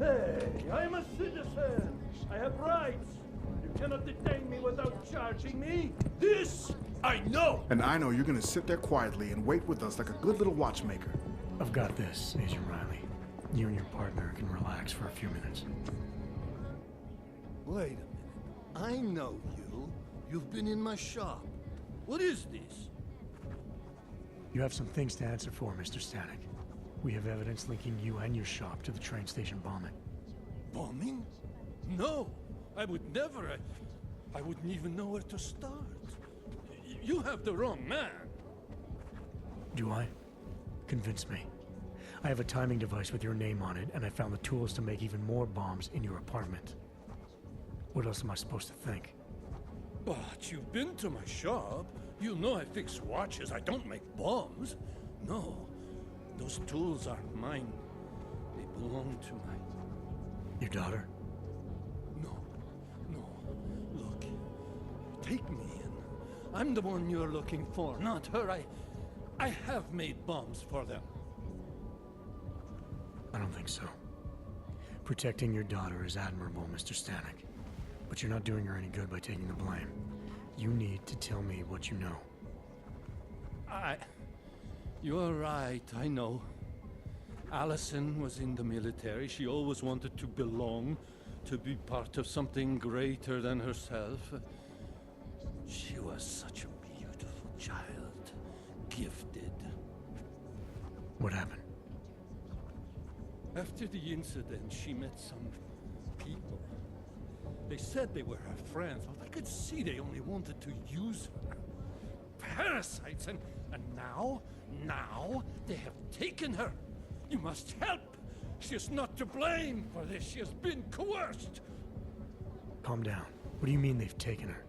Hey, I'm a citizen. I have rights. You cannot detain me without charging me. This I know. And I know you're gonna sit there quietly and wait with us like a good little watchmaker. I've got this, Agent Riley. You and your partner can relax for a few minutes. Wait a minute. I know you. You've been in my shop. What is this? You have some things to answer for, Mr. Stanek. We have evidence linking you and your shop to the train station bombing. Bombing? No, I would never. I wouldn't even know where to start. You have the wrong man. Do I? Convince me. I have a timing device with your name on it, and I found the tools to make even more bombs in your apartment. What else am I supposed to think? But you've been to my shop. You know I fix watches. I don't make bombs. No, those tools aren't mine. They belong to my... Your daughter? No. Look, take me in. I'm the one you're looking for, not her. I have made bombs for them. I don't think so. Protecting your daughter is admirable, Mr. Stanek. But you're not doing her any good by taking the blame. You need to tell me what you know. You're right, I know. Allison was in the military. She always wanted to belong, to be part of something greater than herself. She was such a beautiful child. Gifted. What happened? After the incident, she met some people. They said they were her friends, but I could see they only wanted to use her. Parasites, and now they have taken her. You must help. She is not to blame for this. She has been coerced. Calm down. What do you mean they've taken her?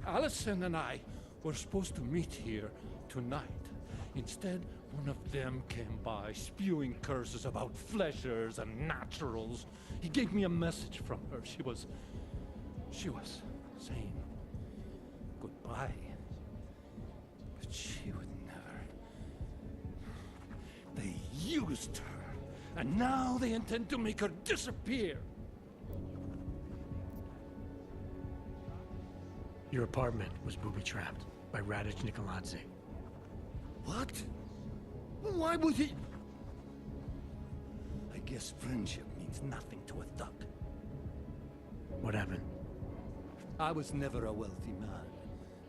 Allison and I were supposed to meet here tonight. Instead, one of them came by, spewing curses about fleshers and naturals. He gave me a message from her. She was saying goodbye. But she would never. They used her, and now they intend to make her disappear. Your apartment was booby-trapped by Radic Nikoladze. What? Why would he? I guess friendship means nothing to a thug. What happened? I was never a wealthy man,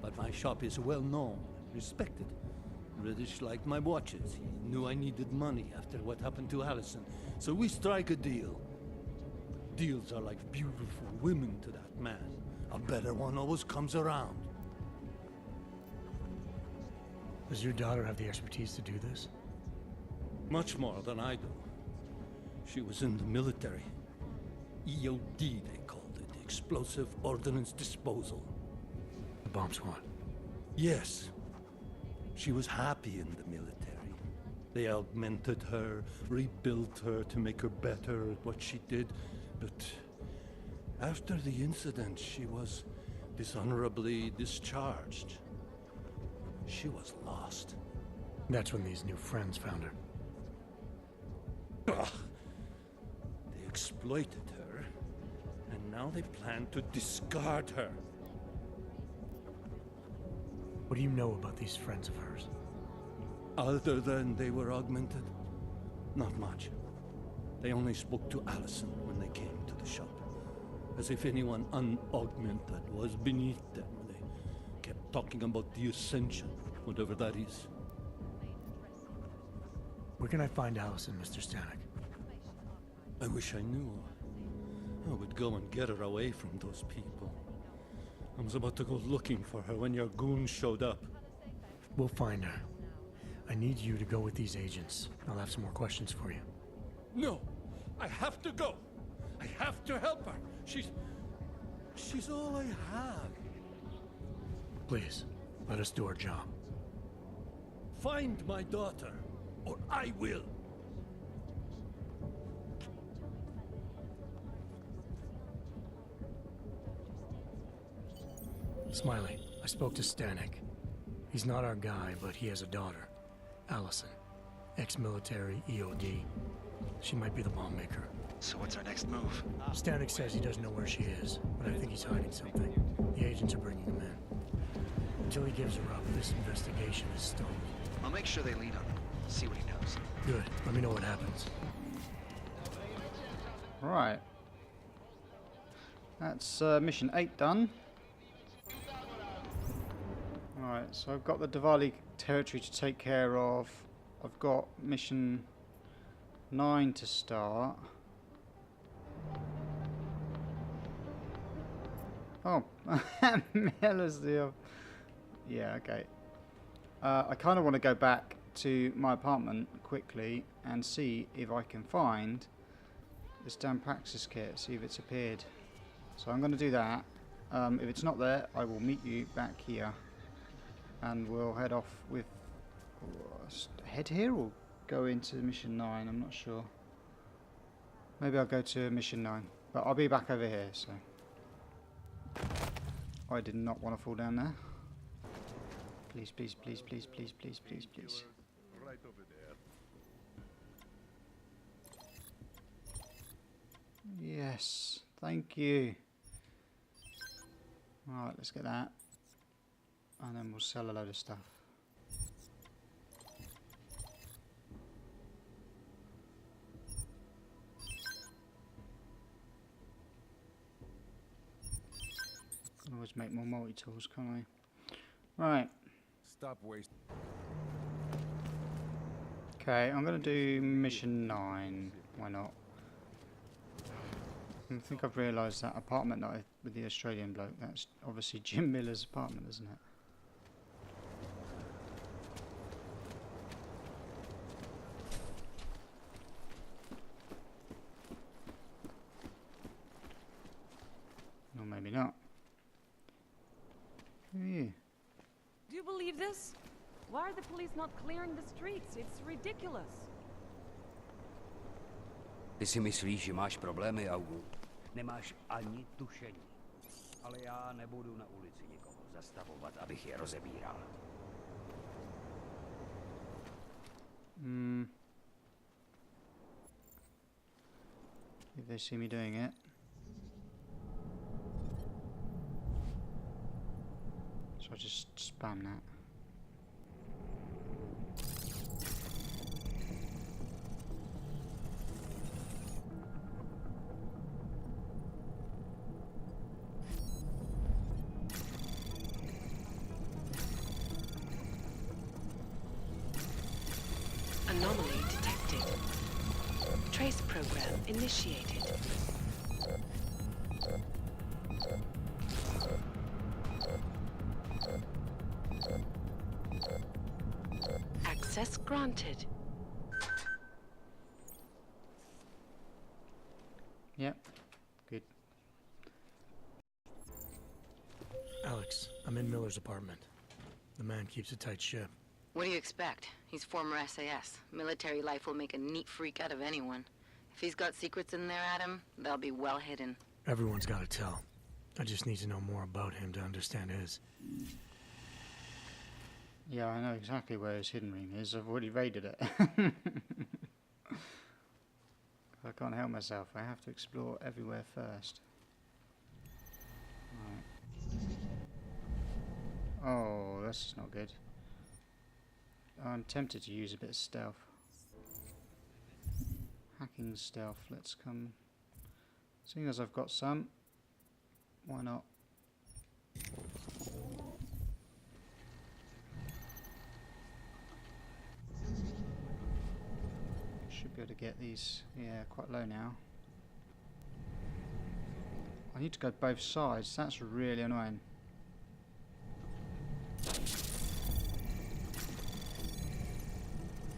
but my shop is well known, respected. Radic liked my watches. He knew I needed money after what happened to Allison, so we strike a deal. Deals are like beautiful women to that man. A better one always comes around. Does your daughter have the expertise to do this? Much more than I do. She was in the military. EOD, they called it. Explosive Ordnance Disposal. The bomb squad? Yes. She was happy in the military. They augmented her, rebuilt her to make her better at what she did. But after the incident, she was dishonorably discharged. She was lost. That's when these new friends found her. Ugh. They exploited her, and now they plan to discard her. What do you know about these friends of hers? Other than they were augmented? Not much. They only spoke to Allison when they came to the shop. As if anyone unaugmented was beneath them. They kept talking about the Ascension, whatever that is. Where can I find Allison, Mr. Stanek? I wish I knew. I would go and get her away from those people. I was about to go looking for her when your goons showed up. We'll find her. I need you to go with these agents. I'll have some more questions for you. No! I have to go! I have to help her! She's all I have. Please, let us do our job. Find my daughter, or I will! Smiley, I spoke to Stanek. He's not our guy, but he has a daughter, Allison. Ex-military EOD. She might be the bomb maker. So what's our next move? Stanek says he doesn't know where she is, but I think he's hiding something. The agents are bringing him in. Until he gives her up, this investigation is stalled. I'll make sure they lead on him. See what he knows. Good. Let me know what happens. Right. That's mission 8 done. Alright, so I've got the Diwali territory to take care of. I've got mission 9 to start. Oh, Miller's the... yeah, okay. I kind of want to go back to my apartment quickly and see if I can find this damn praxis kit, see if it's appeared. So I'm going to do that. If it's not there, I will meet you back here. And we'll head off with... head here or go into mission 9? I'm not sure. Maybe I'll go to mission 9. But I'll be back over here, so... I did not want to fall down there. Please, please, please, please, please, please, please, please. Right over there. Yes, thank you. Alright, let's get that. And then we'll sell a load of stuff. Can always make more multi-tools, can't I? Right. Stop wasting. Okay, I'm going to do mission 9. Why not? I think I've realised that apartment that with the Australian bloke, that's obviously Jim Miller's apartment, isn't it? Or maybe not. Who are you? Do you believe this? Why are the police not clearing the streets? It's ridiculous. Ty si myslíš, že máš problémy, Augu? Nemáš ani tušení. Ale já nebudu na ulici nikoho zastavovat, abych je rozebíral. If they see me doing it. So I just spam that. Anomaly detected. Trace program initiated. Access granted. Yep. Good. Alex, I'm in Miller's apartment. The man keeps a tight ship. What do you expect? He's former SAS. Military life will make a neat freak out of anyone. If he's got secrets in there, Adam, they'll be well hidden. Everyone's got to tell. I just need to know more about him to understand his. Yeah, I know exactly where his hidden ring is. I've already raided it. I can't help myself. I have to explore everywhere first. Right. Oh, that's not good. I'm tempted to use a bit of stealth. Hacking stealth. Let's come. Seeing as I've got some, why not? Should be able to get these, yeah, quite low now. I need to go both sides. That's really annoying.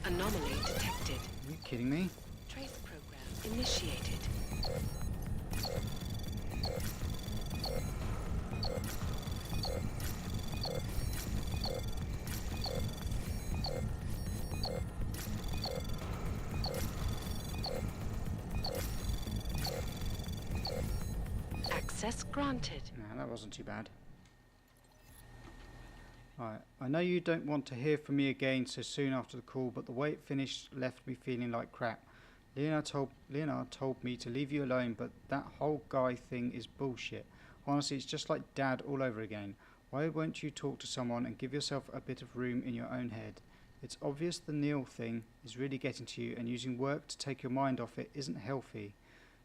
Anomaly detected. Are you kidding me? Trace program initiated. Access granted. No, that wasn't too bad. Right, I know you don't want to hear from me again so soon after the call, but the way it finished left me feeling like crap. Leonard told me to leave you alone, but that whole guy thing is bullshit. Honestly, it's just like Dad all over again. Why won't you talk to someone and give yourself a bit of room in your own head? It's obvious the Neil thing is really getting to you, and using work to take your mind off it isn't healthy.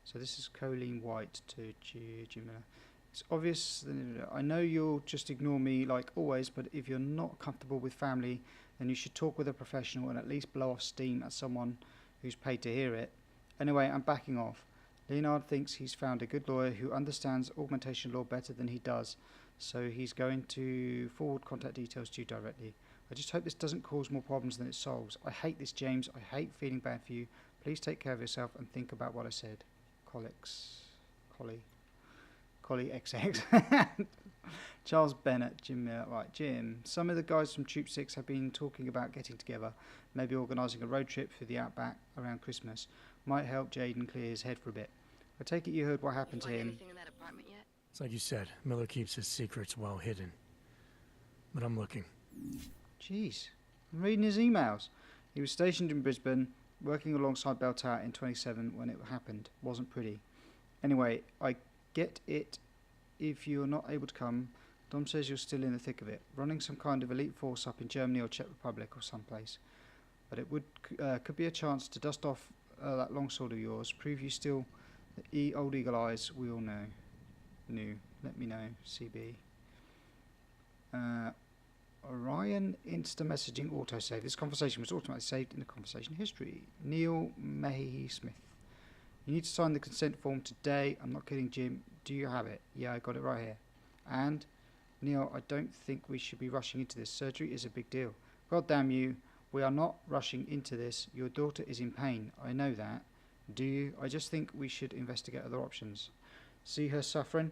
So this is Colleen White to Jim Miller. It's obvious. I know you'll just ignore me like always, but if you're not comfortable with family, then you should talk with a professional and at least blow off steam at someone who's paid to hear it. Anyway, I'm backing off. Leonard thinks he's found a good lawyer who understands augmentation law better than he does, so he's going to forward contact details to you directly. I just hope this doesn't cause more problems than it solves. I hate this, James. I hate feeling bad for you. Please take care of yourself and think about what I said. Collie XX. Charles Bennett, Jim Miller. Right, Jim. Some of the guys from Troop 6 have been talking about getting together, maybe organising a road trip through the outback around Christmas. Might help Jaden clear his head for a bit. I take it you heard what happened to him. Anything in that apartment yet? It's like you said, Miller keeps his secrets well hidden. But I'm looking. Jeez. I'm reading his emails. He was stationed in Brisbane, working alongside Bell Tower in 27 when it happened. Wasn't pretty. Anyway, I get it if you're not able to come. Dom says you're still in the thick of it, running some kind of elite force up in Germany or Czech Republic or someplace. But it could be a chance to dust off that longsword of yours, prove you still the old eagle eyes we all know. Let me know, CB. Orion Insta Messaging Autosave. This conversation was automatically saved in the conversation history. Neil Mayhew Smith. You need to sign the consent form today. I'm not kidding, Jim. Do you have it? Yeah, I got it right here. And, Neil, I don't think we should be rushing into this. Surgery is a big deal. God damn you. We are not rushing into this. Your daughter is in pain. I know that. Do you? I just think we should investigate other options. See her suffering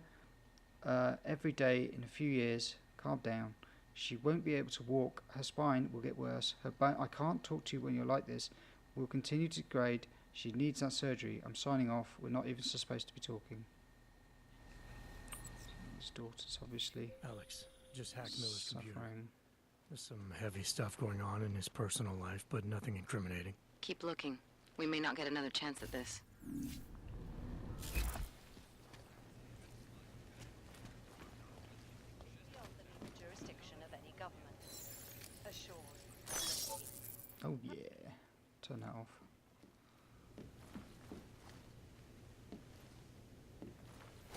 every day in a few years. Calm down. She won't be able to walk. Her spine will get worse. I can't talk to you when you're like this. We'll continue to degrade. She needs that surgery. I'm signing off. We're not even supposed to be talking. His daughter's obviously Alex, just hacked Miller's computer. suffering. There's some heavy stuff going on in his personal life, but nothing incriminating. Keep looking. We may not get another chance at this. Jurisdiction of any government. Assured. Oh yeah. Turn that off.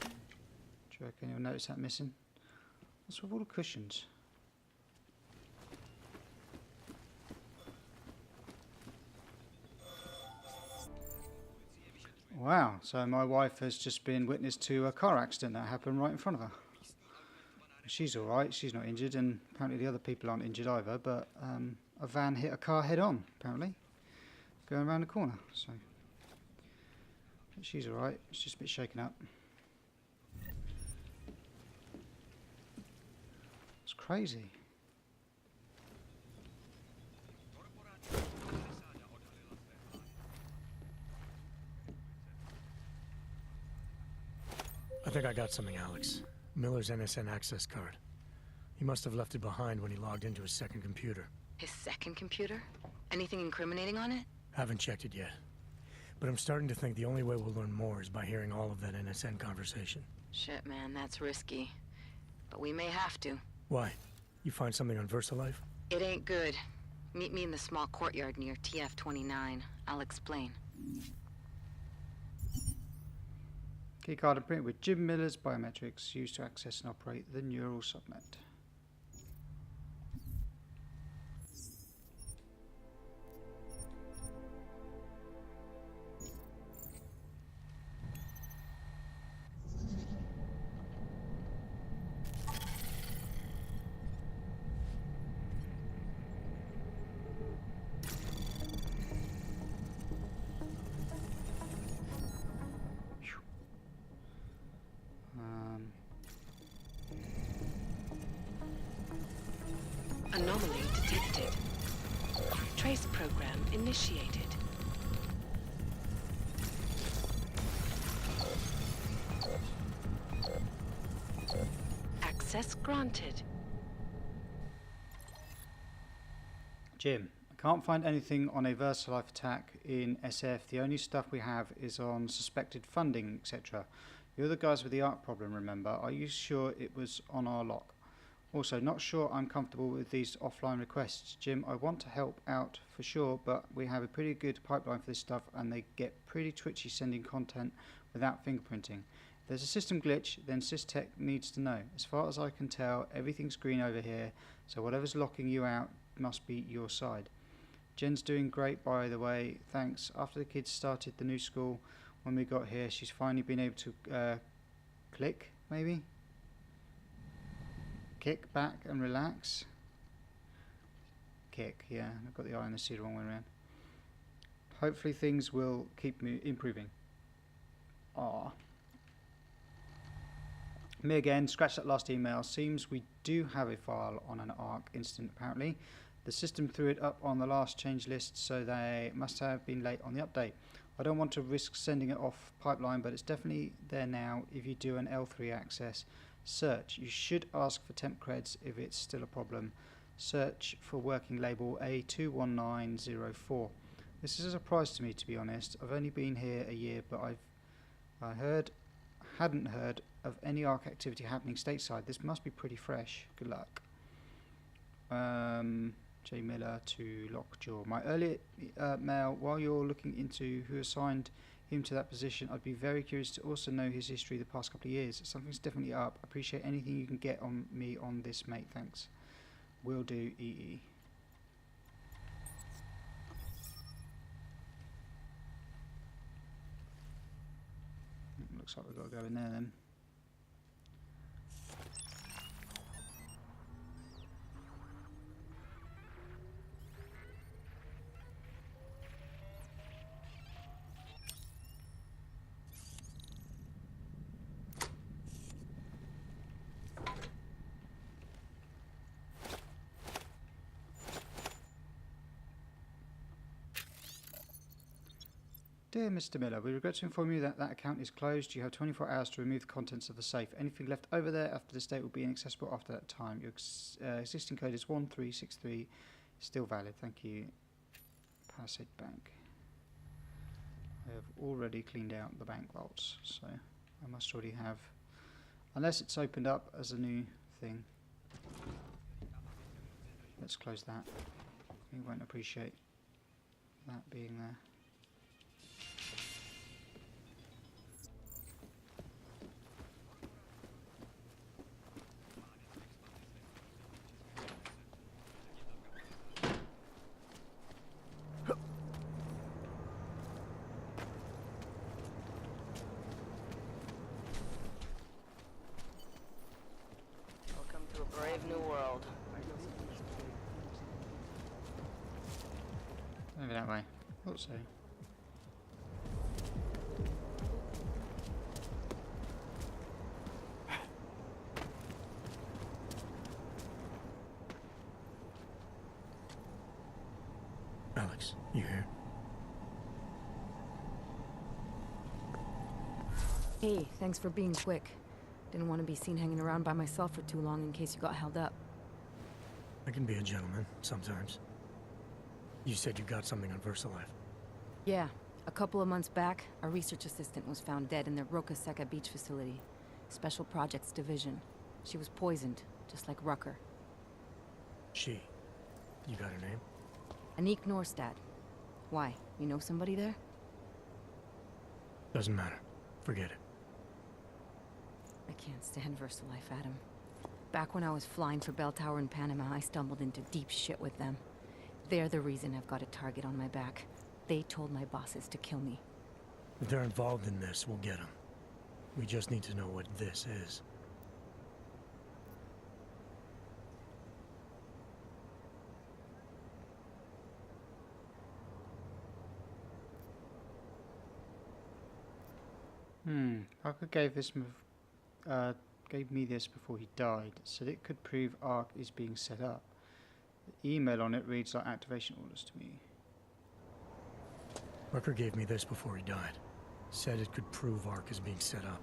Do you reckon you'll notice that missing? What's with all the cushions? Wow, so my wife has just been witness to a car accident that happened right in front of her. She's alright, she's not injured, and apparently the other people aren't injured either, but a van hit a car head on, apparently, going around the corner, so she's alright, it's just a bit shaken up. It's crazy. I think I got something, Alex. Miller's NSN access card. He must have left it behind when he logged into his second computer. His second computer? Anything incriminating on it? Haven't checked it yet. But I'm starting to think the only way we'll learn more is by hearing all of that NSN conversation. Shit, man, that's risky. But we may have to. Why? You find something on VersaLife? It ain't good. Meet me in the small courtyard near TF-29. I'll explain. Keycard and print with Jim Miller's biometrics used to access and operate the neural subnet. Anomaly detected. Trace program initiated. Access granted. Jim, I can't find anything on a VersaLife attack in SF. The only stuff we have is on suspected funding, etc. You're the guys with the ARC problem, remember? Are you sure it was on our lock? Also, not sure I'm comfortable with these offline requests. Jim, I want to help out for sure, but we have a pretty good pipeline for this stuff and they get pretty twitchy sending content without fingerprinting. If there's a system glitch, then SysTech needs to know. As far as I can tell, everything's green over here, so whatever's locking you out must be your side. Jen's doing great, by the way, thanks. After the kids started the new school, when we got here, she's finally been able to click, maybe? Kick back and relax. Kick, yeah, I've got the eye on the C the wrong way around. Hopefully things will keep me improving. Ah. Me again, scratch that last email. Seems we do have a file on an ARC incident apparently. The system threw it up on the last change list, so they must have been late on the update. I don't want to risk sending it off pipeline, but it's definitely there now if you do an L3 access search. You should ask for temp creds if it's still a problem. Search for working label A21904. This is a surprise to me, to be honest. I've only been here a year, but hadn't heard of any ARC activity happening stateside. This must be pretty fresh. Good luck. J. Miller to Lockjaw. My earlier mail, while you're looking into who assigned him to that position, I'd be very curious to also know his history the past couple of years. Something's definitely up. Appreciate anything you can get on me on this, mate. Thanks. Will do, EE. Looks like we've got to go in there then. Dear Mr. Miller, we regret to inform you that that account is closed. You have 24 hours to remove the contents of the safe. Anything left over there after this date will be inaccessible after that time. Your existing code is 1363. Still valid. Thank you. Palisade Bank. I have already cleaned out the bank vaults, so I must already have... Unless it's opened up as a new thing. Let's close that. You won't appreciate that being there. Over that way. Thought so. Alex, you here? Hey, thanks for being quick. Didn't want to be seen hanging around by myself for too long in case you got held up. I can be a gentleman, sometimes. You said you got something on VersaLife. Yeah, a couple of months back, a research assistant was found dead in the Roka Seca beach facility. Special Projects Division. She was poisoned, just like Rucker. She. You got her name? Anik Norstad. Why? You know somebody there? Doesn't matter. Forget it. I can't stand VersaLife, Adam. Back when I was flying for Bell Tower in Panama, I stumbled into deep shit with them. They're the reason I've got a target on my back. They told my bosses to kill me. If they're involved in this, we'll get them. We just need to know what this is. Parker gave me this before he died, said it could prove ARC is being set up. The email on it reads like activation orders to me. Rucker gave me this before he died. Said it could prove ARC is being set up.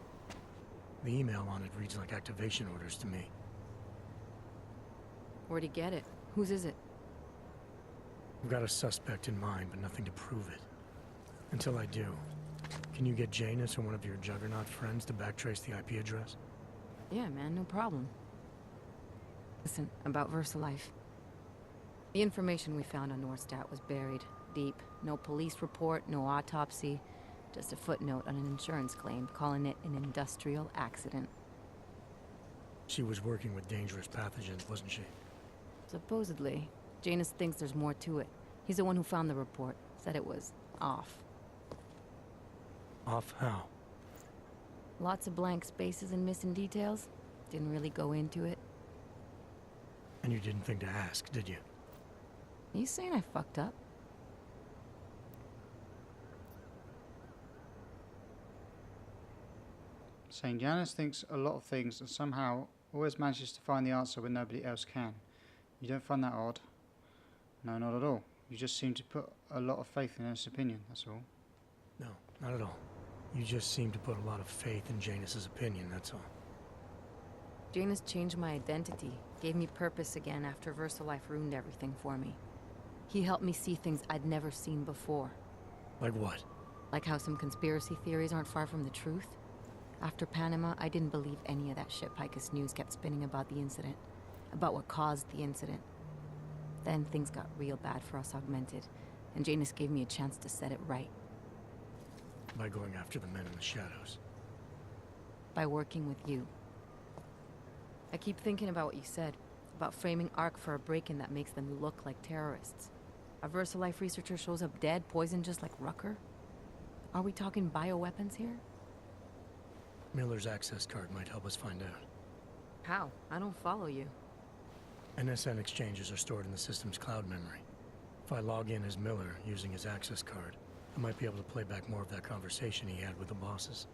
The email on it reads like activation orders to me. Where'd he get it? Whose is it? I've got a suspect in mind, but nothing to prove it. Until I do, can you get Janus or one of your Juggernaut friends to backtrace the IP address? Yeah, man, no problem. Listen, about VersaLife. The information we found on Northstat was buried deep. No police report, no autopsy. Just a footnote on an insurance claim, calling it an industrial accident. She was working with dangerous pathogens, wasn't she? Supposedly. Janus thinks there's more to it. He's the one who found the report. Said it was off. Off how? Lots of blank spaces and missing details. Didn't really go into it. And you didn't think to ask, did you? You saying I fucked up? Saying Janus thinks a lot of things and somehow always manages to find the answer when nobody else can. You don't find that odd? No, not at all. You just seem to put a lot of faith in his opinion, that's all. No, not at all. You just seem to put a lot of faith in Janus's opinion, that's all. Janus changed my identity, gave me purpose again after VersaLife ruined everything for me. He helped me see things I'd never seen before. Like what? Like how some conspiracy theories aren't far from the truth. After Panama, I didn't believe any of that shit Picus News kept spinning about the incident. About what caused the incident. Then things got real bad for us Augmented, and Janus gave me a chance to set it right. By going after the men in the shadows. By working with you. I keep thinking about what you said, about framing ARC for a break-in that makes them look like terrorists. A VersaLife researcher shows up dead, poisoned just like Rucker? Are we talking bioweapons here? Miller's access card might help us find out. How? I don't follow you. NSN exchanges are stored in the system's cloud memory. If I log in as Miller using his access card, I might be able to play back more of that conversation he had with the bosses.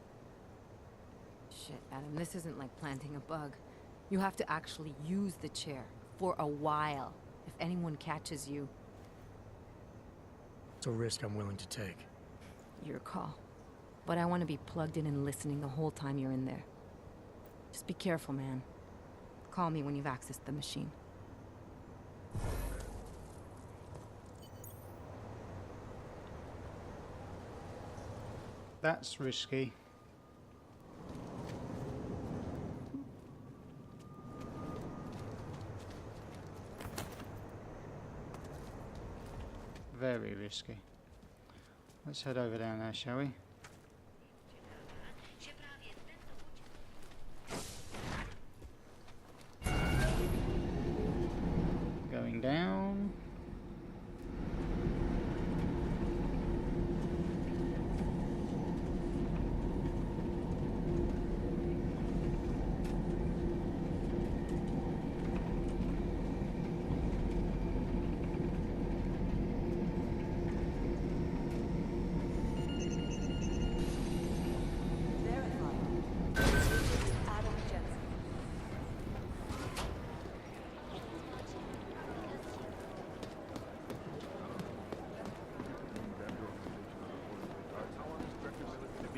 Shit, Adam, this isn't like planting a bug. You have to actually use the chair. For a while. If anyone catches you. It's a risk I'm willing to take. Your call. But I want to be plugged in and listening the whole time you're in there. Just be careful, man. Call me when you've accessed the machine. That's risky. Very risky. Let's head over down there, shall we? Going down.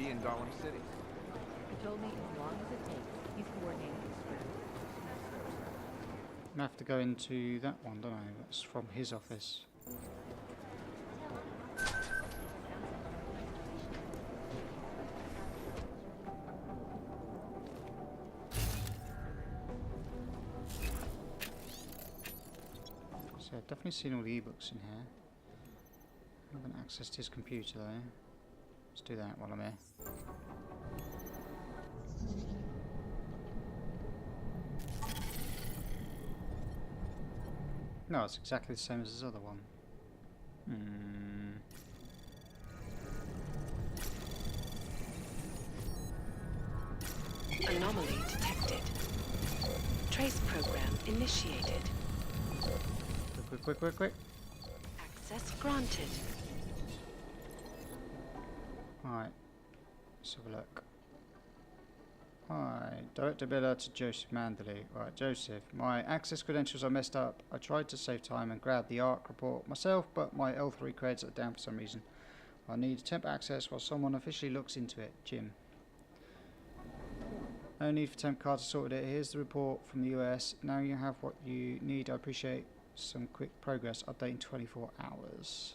In Gollum City. He told me as long as it takes, he's coordinating this. I have to go into that one, don't I? That's from his office. So I've definitely seen all the ebooks in here. I haven't accessed his computer though. Let's do that while I'm here. No, it's exactly the same as his other one. Anomaly detected. Trace program initiated. Quick. Access granted. Alright, let's have a look. Hi, Director Biller to Joseph Mandley. Right, Joseph, my access credentials are messed up. I tried to save time and grab the ARC report myself, but my L3 creds are down for some reason. I need temp access while someone officially looks into it. Jim. No need for temp card to sort it. Here's the report from the US. Now you have what you need. I appreciate some quick progress update in 24 hours.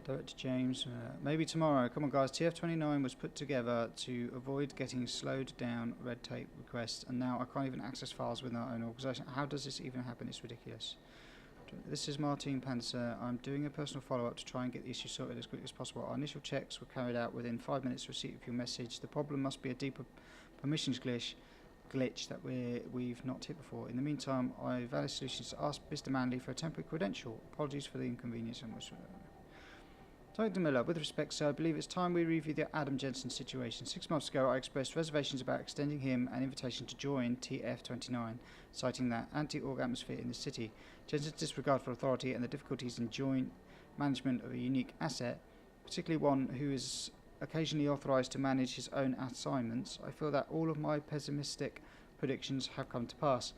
Director James, maybe tomorrow. Come on guys, TF-29 was put together to avoid getting slowed down red tape requests, and now I can't even access files within our own organisation. How does this even happen? It's ridiculous. This is Martin Panzer. I'm doing a personal follow-up to try and get the issue sorted as quickly as possible. Our initial checks were carried out within 5 minutes of receipt of your message. The problem must be a deeper permissions glitch that we've not hit before. In the meantime, I valid solutions to ask Mr. Manley for a temporary credential. Apologies for the inconvenience and much. Dr. Miller, with respect, sir, I believe it's time we review the Adam Jensen situation. 6 months ago, I expressed reservations about extending him an invitation to join TF-29, citing that anti-org atmosphere in the city, Jensen's disregard for authority, and the difficulties in joint management of a unique asset, particularly one who is occasionally authorized to manage his own assignments. I feel that all of my pessimistic predictions have come to pass.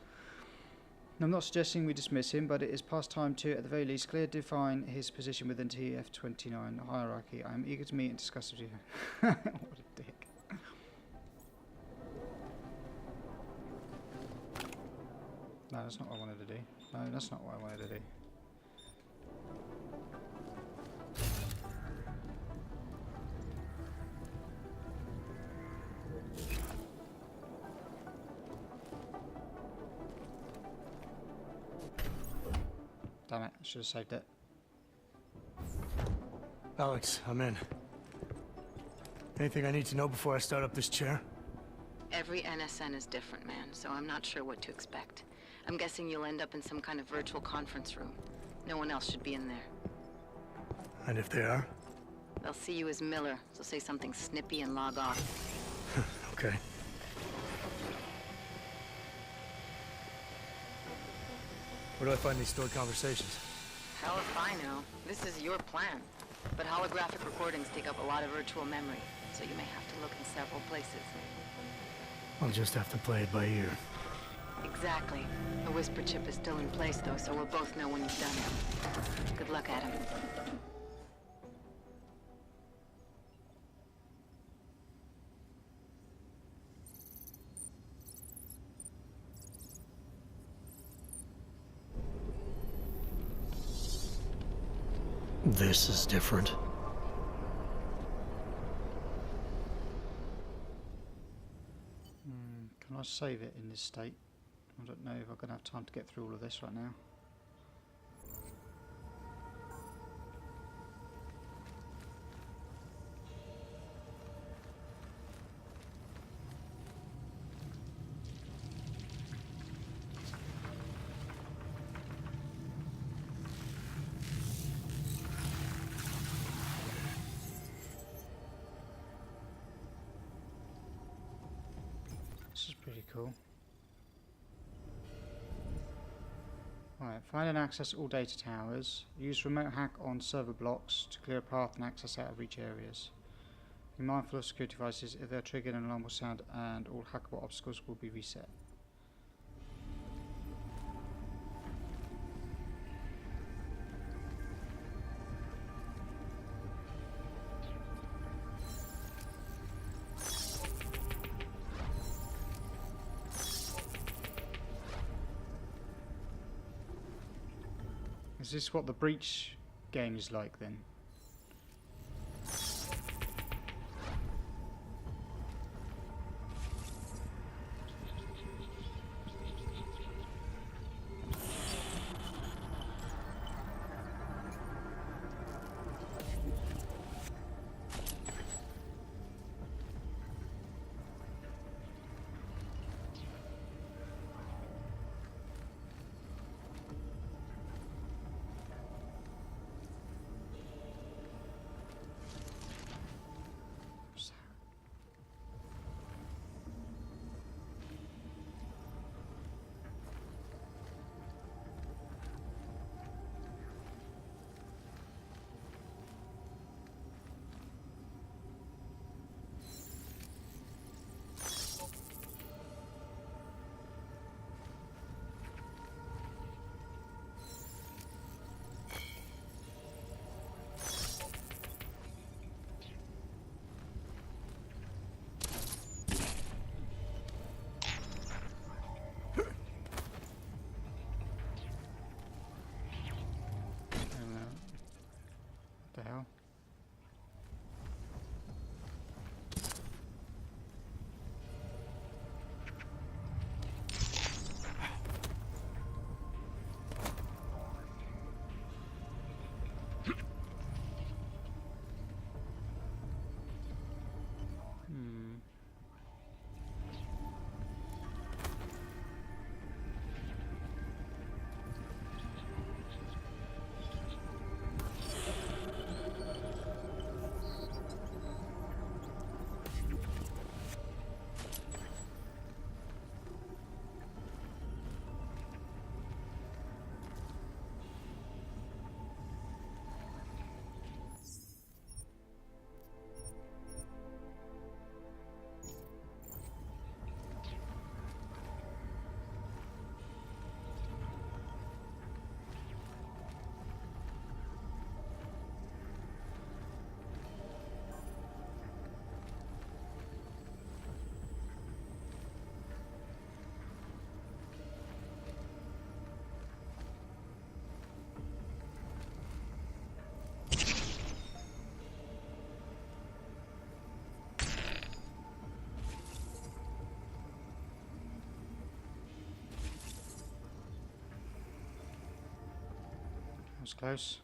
I'm not suggesting we dismiss him, but it is past time to, at the very least, clearly define his position within TF-29 hierarchy. I am eager to meet and discuss with you. What a dick. No, that's not what I wanted to do. No, that's not what I wanted to do. Damn it, I should have saved it. Alex, I'm in. Anything I need to know before I start up this chair? Every NSN is different, man, so I'm not sure what to expect. I'm guessing you'll end up in some kind of virtual conference room. No one else should be in there. And if they are? They'll see you as Miller, so say something snippy and log off. Okay. Where do I find these stored conversations? Hell if I know. This is your plan. But holographic recordings take up a lot of virtual memory, so you may have to look in several places. I'll just have to play it by ear. Exactly. The whisper chip is still in place, though, so we'll both know when you've done it. Good luck, Adam. This is different. Can I save it in this state? I don't know if I'm going to have time to get through all of this right now. This is pretty cool. Right, find and access all data towers. Use remote hack on server blocks to clear a path and access out of reach areas. Be mindful of security devices. If they are triggered, an alarm will sound and all hackable obstacles will be reset. Is this what the Breach game is like then? The hell? That was close.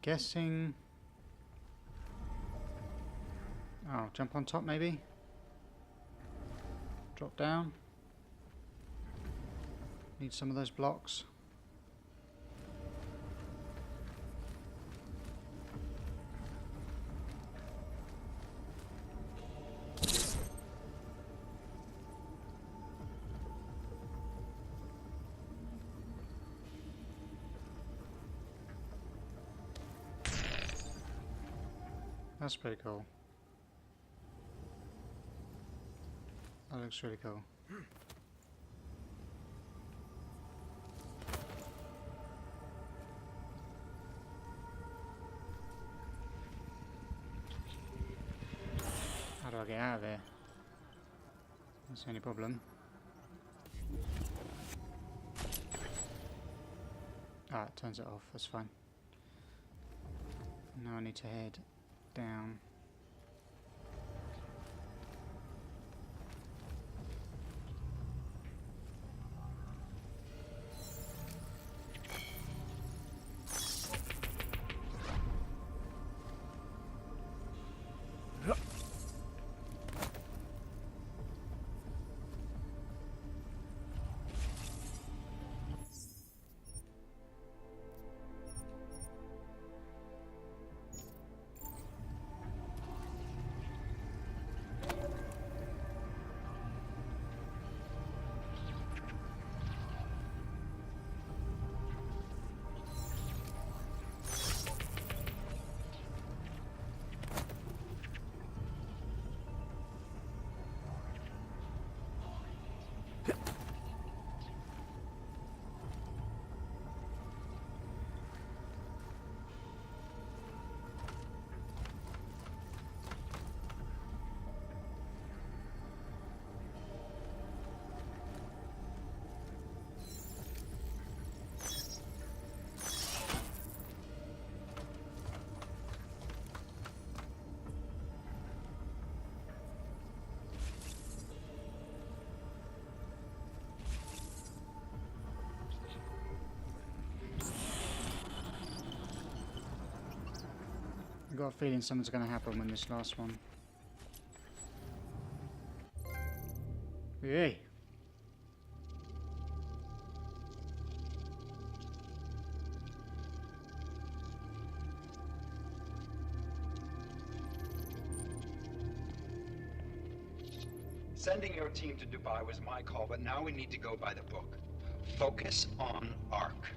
Guessing. Oh, jump on top maybe? Drop down. Need some of those blocks. That's pretty cool. That looks really cool. How do I get out of here? That's the only problem. Ah, it turns it off. That's fine. Now I need to head down. got a feeling something's going to happen with this last one. Yay. Sending your team to Dubai was my call, but now we need to go by the book. Focus on Ark.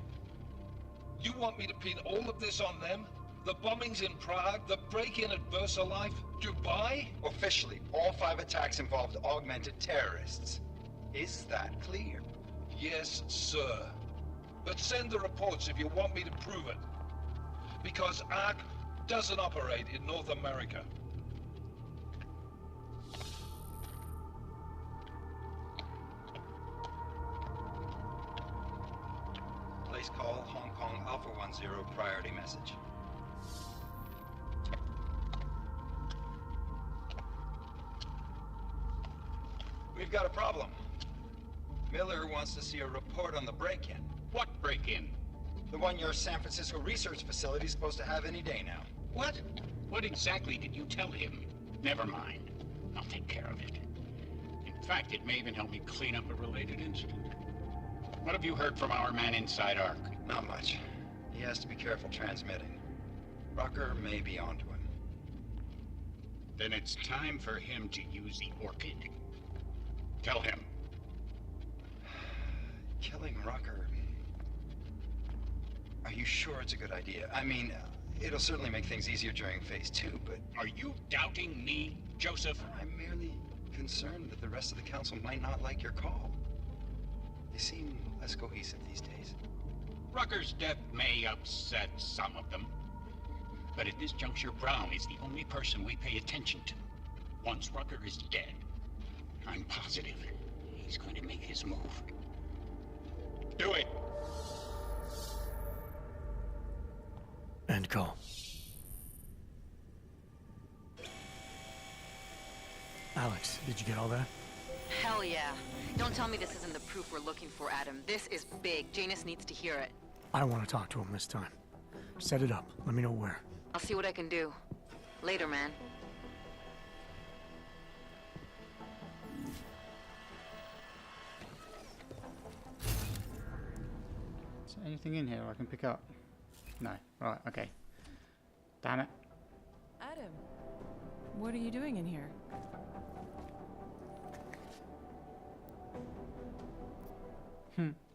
You want me to pin all of this on them? The bombings in Prague, the break-in at VersaLife, Dubai? Officially, all 5 attacks involved augmented terrorists. Is that clear? Yes, sir. But send the reports if you want me to prove it. Because Ark doesn't operate in North America. Place call Hong Kong Alpha 10 priority message. We've got a problem. Miller wants to see a report on the break-in. What break-in? The one your San Francisco research facility is supposed to have any day now. What? What exactly did you tell him? Never mind. I'll take care of it. In fact, it may even help me clean up a related incident. What have you heard from our man inside Ark? Not much. He has to be careful transmitting. Rucker may be onto him. Then it's time for him to use the Orchid. Tell him. Killing Rucker... Are you sure it's a good idea? I mean, it'll certainly make things easier during Phase 2, but... Are you doubting me, Joseph? I'm merely concerned that the rest of the Council might not like your call. They seem less cohesive these days. Rucker's death may upset some of them. But at this juncture, Brown is the only person we pay attention to. Once Rucker is dead, I'm positive he's going to make his move. Do it! End call. Alex, did you get all that? Hell yeah. Don't tell me this isn't the proof we're looking for, Adam. This is big. Janus needs to hear it. I want to talk to him this time. Set it up. Let me know where. I'll see what I can do. Later, man. Is there anything in here I can pick up? No. Right, okay. Damn it. Adam, what are you doing in here?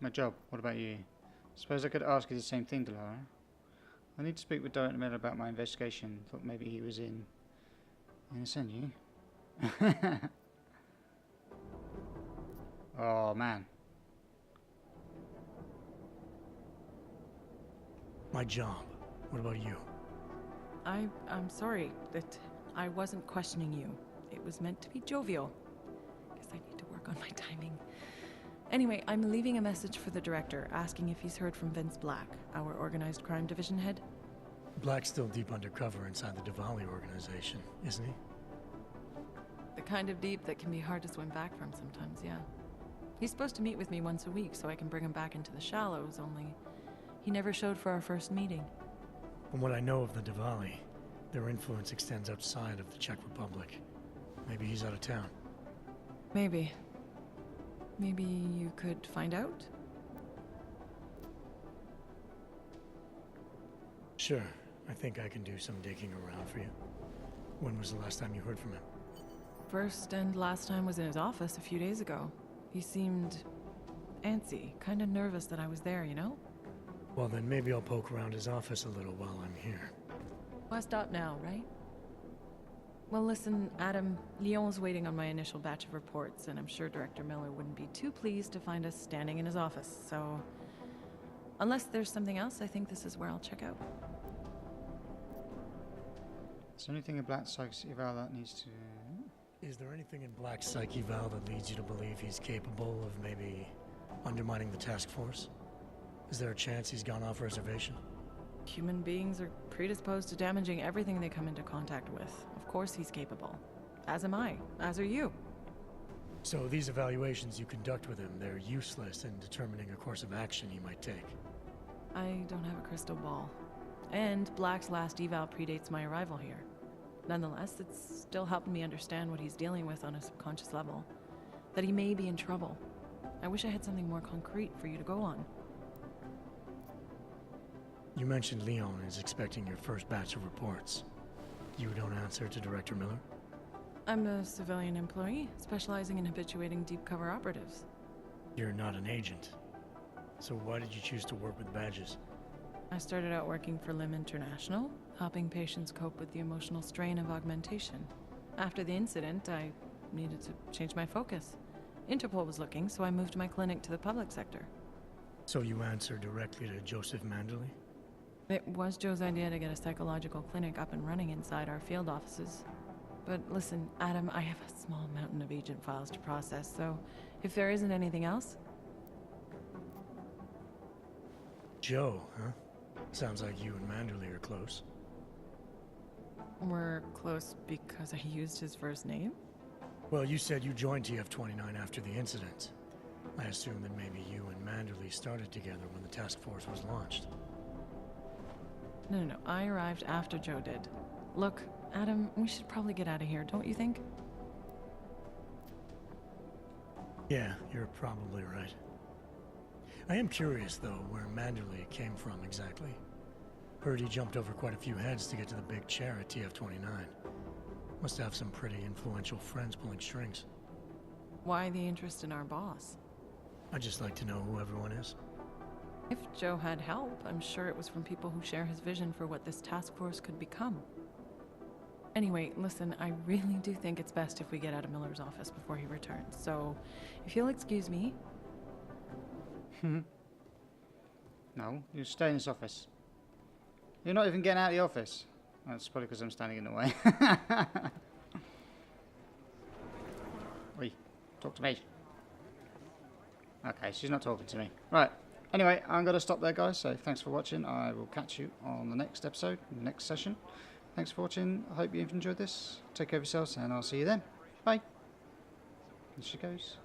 My job. What about you? Suppose I could ask you the same thing, Delara. I need to speak with Director Miller about my investigation. Thought maybe he was in SNU. Oh, man. My job. What about you? I'm sorry that I wasn't questioning you. It was meant to be jovial. Guess I need to work on my timing. Anyway, I'm leaving a message for the director, asking if he's heard from Vince Black, our organized crime division head. Black's still deep undercover inside the Diwali organization, isn't he? The kind of deep that can be hard to swim back from sometimes, yeah. He's supposed to meet with me once a week so I can bring him back into the shallows, only he never showed for our first meeting. From what I know of the Diwali, their influence extends outside of the Czech Republic. Maybe he's out of town. Maybe. Maybe you could find out? Sure. I think I can do some digging around for you. When was the last time you heard from him? First and last time was in his office a few days ago. He seemed antsy, kind of nervous that I was there, you know? Well, then maybe I'll poke around his office a little while I'm here. Why stop now, right? Well, listen, Adam, Lyon's waiting on my initial batch of reports, and I'm sure Director Miller wouldn't be too pleased to find us standing in his office, so... Unless there's something else, I think this is where I'll check out. Is there anything in Black Psych's eval that needs to... Is there anything in Black's psych eval that leads you to believe he's capable of maybe undermining the task force? Is there a chance he's gone off reservation? Human beings are predisposed to damaging everything they come into contact with. Of course he's capable. As am I. As are you. So these evaluations you conduct with him, they're useless in determining a course of action he might take? I don't have a crystal ball. and Black's last eval predates my arrival here. Nonetheless, it's still helping me understand what he's dealing with on a subconscious level. That he may be in trouble. I wish I had something more concrete for you to go on. You mentioned Leon is expecting your first batch of reports. You don't answer to Director Miller? I'm a civilian employee, specializing in habituating deep cover operatives. You're not an agent. So why did you choose to work with badges? I started out working for LIM International, helping patients cope with the emotional strain of augmentation. After the incident, I needed to change my focus. Interpol was looking, so I moved my clinic to the public sector. So you answer directly to Joseph Manderley? It was Joe's idea to get a psychological clinic up and running inside our field offices. But listen, Adam, I have a small mountain of agent files to process, so if there isn't anything else... Joe, huh? Sounds like you and Manderley are close. We're close because I used his first name? Well, you said you joined TF-29 after the incident. I assume that maybe you and Manderley started together when the task force was launched. No. I arrived after Joe did. Look, Adam, we should probably get out of here, don't you think? Yeah, you're probably right. I am curious, though, where Manderley came from exactly. Heard he jumped over quite a few heads to get to the big chair at TF-29. Must have some pretty influential friends pulling strings. Why the interest in our boss? I'd just like to know who everyone is. If Joe had help, I'm sure it was from people who share his vision for what this task force could become. Anyway, listen, I really do think it's best if we get out of Miller's office before he returns, so if you'll excuse me... No, you stay in this office. You're not even getting out of the office. That's probably because I'm standing in the way. Oi, talk to me. Okay, she's not talking to me. Right. Anyway, I'm going to stop there, guys. So thanks for watching. I will catch you on the next episode, the next session. Thanks for watching. I hope you've enjoyed this. Take care of yourselves, and I'll see you then. Bye. And she goes.